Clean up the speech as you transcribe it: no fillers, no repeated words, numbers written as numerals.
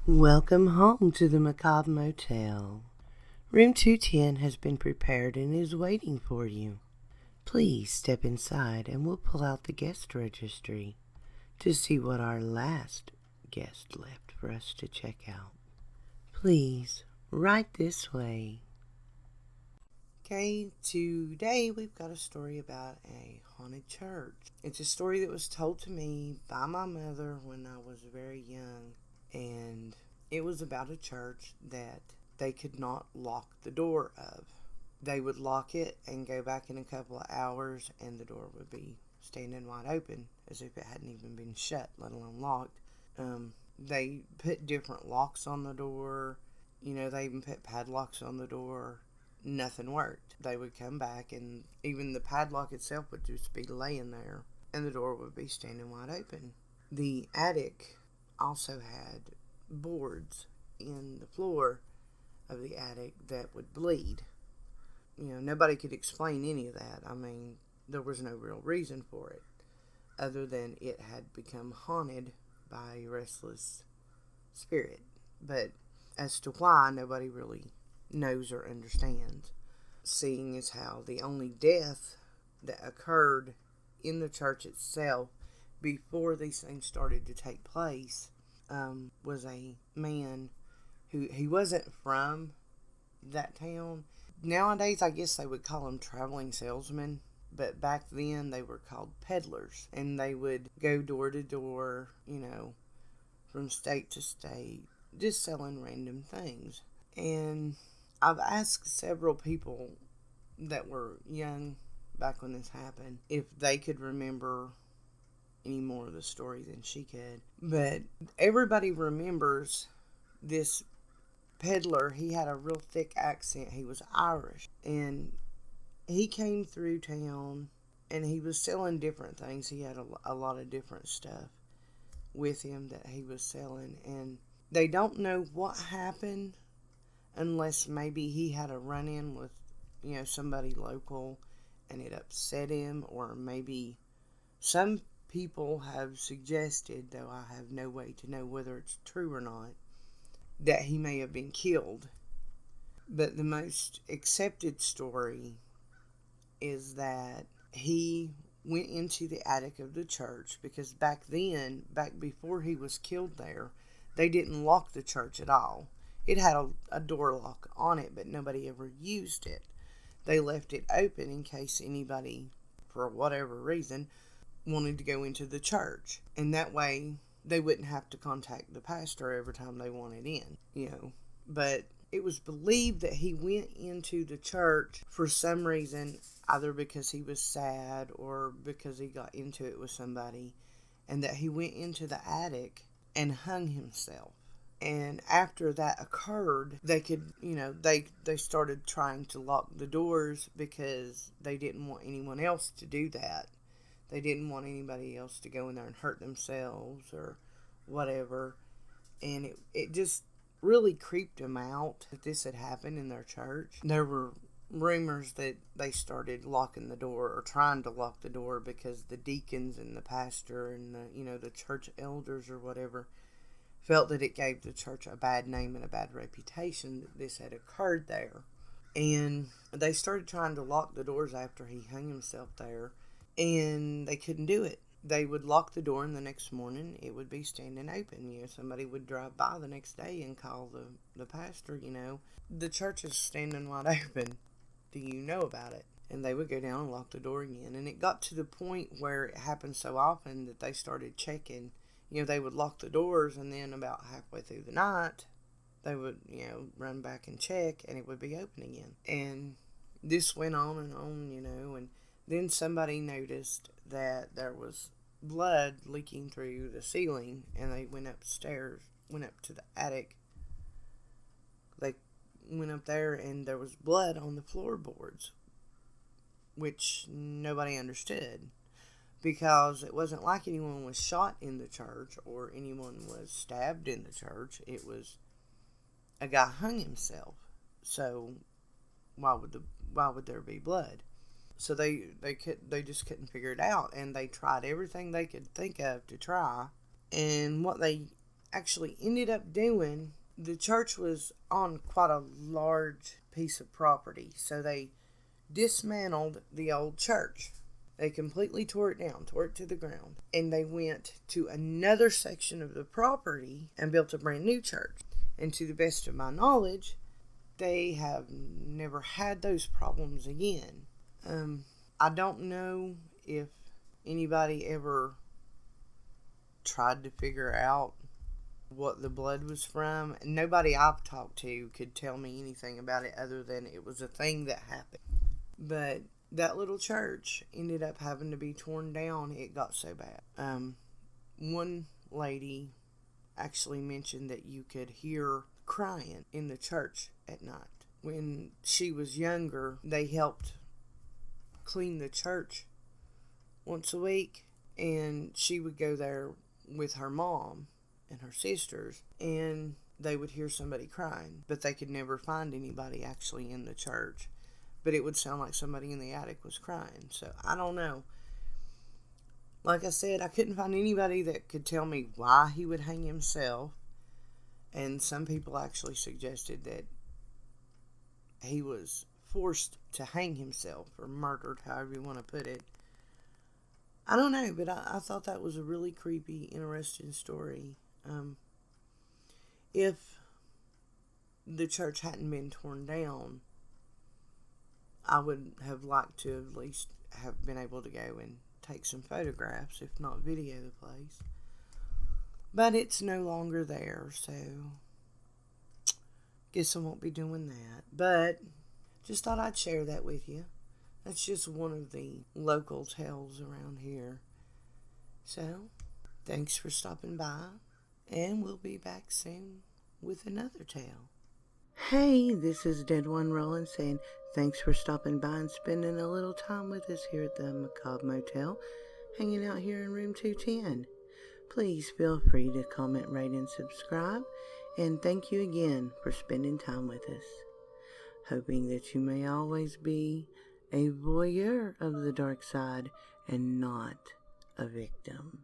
Welcome home to the Macabre Motel. Room 210 has been prepared and is waiting for you. Please step inside and we'll pull out the guest registry to see what our last guest left for us to check out. Please, right this way. Okay, today we've got a story about a haunted church. It's a story that was told to me by my mother when I was very young, and it was about a church that they could not lock the door of. They would lock it and go back in a couple of hours and the door would be standing wide open as if it hadn't even been shut, let alone locked. They put different locks on the door. They even put padlocks on the door. Nothing worked. They would come back and even the padlock itself would just be laying there and the door would be standing wide open. The attic also had boards in the floor of the attic that would bleed. Nobody could explain any of that. There was no real reason for it other than it had become haunted by a restless spirit. But as to why, nobody really knows or understands, seeing as how the only death that occurred in the church itself before these things started to take place was a man who he wasn't from that town. Nowadays, I guess they would call them traveling salesmen, but back then they were called peddlers, and they would go door to door, from state to state, just selling random things. And I've asked several people that were young back when this happened if they could remember any more of the story than she could. But everybody remembers this peddler. He had a real thick accent. He was Irish. And he came through town and he was selling different things. He had a lot of different stuff with him that he was selling. And they don't know what happened unless maybe he had a run-in with, somebody local and it upset him, or maybe some people have suggested, though I have no way to know whether it's true or not, that he may have been killed. But the most accepted story is that he went into the attic of the church because back before he was killed there, they didn't lock the church at all. It had a door lock on it, but nobody ever used it. They left it open in case anybody, for whatever reason, wanted to go into the church. And that way, they wouldn't have to contact the pastor every time they wanted in, But it was believed that he went into the church for some reason, either because he was sad or because he got into it with somebody, and that he went into the attic and hung himself. And after that occurred, they could, they started trying to lock the doors because they didn't want anyone else to do that. They didn't want anybody else to go in there and hurt themselves or whatever. And it just really creeped them out that this had happened in their church. There were rumors that they started locking the door or trying to lock the door because the deacons and the pastor and the church elders or whatever felt that it gave the church a bad name and a bad reputation that this had occurred there. And they started trying to lock the doors after he hung himself there, and they couldn't do it. They would lock the door, and the next morning it would be standing open. Somebody would drive by the next day and call the pastor, the church is standing wide open. Do you know about it? And they would go down and lock the door again. And it got to the point where it happened so often that they started checking. They would lock the doors, and then about halfway through the night, they would, run back and check, and it would be open again. And this went on, and then somebody noticed that there was blood leaking through the ceiling, and they went up to the attic. They went up there, and there was blood on the floorboards, which nobody understood. Because it wasn't like anyone was shot in the church or anyone was stabbed in the church. It was a guy hung himself. So why would there be blood? So they just couldn't figure it out, and they tried everything they could think of to try. And what they actually ended up doing, the church was on quite a large piece of property, so they dismantled the old church. They completely tore it down, tore it to the ground, and they went to another section of the property and built a brand new church. And to the best of my knowledge, they have never had those problems again. I don't know if anybody ever tried to figure out what the blood was from. Nobody I've talked to could tell me anything about it other than it was a thing that happened. But that little church ended up having to be torn down. It got so bad. One lady actually mentioned that you could hear crying in the church at night. When she was younger, they helped clean the church once a week, and she would go there with her mom and her sisters, and they would hear somebody crying, but they could never find anybody actually in the church. But it would sound like somebody in the attic was crying. So I don't know. Like I said, I couldn't find anybody that could tell me why he would hang himself. And some people actually suggested that he was forced to hang himself or murdered, however you want to put it. I don't know, but I thought that was a really creepy, interesting story. If the church hadn't been torn down, I would have liked to at least have been able to go and take some photographs, if not video the place. But it's no longer there, so guess I won't be doing that. But just thought I'd share that with you. That's just one of the local tales around here. So, thanks for stopping by, and we'll be back soon with another tale. Hey, this is Dead One Rollin saying thanks for stopping by and spending a little time with us here at the Macabre Motel, hanging out here in room 210. Please feel free to comment, rate, and subscribe, and thank you again for spending time with us. Hoping that you may always be a voyeur of the dark side and not a victim.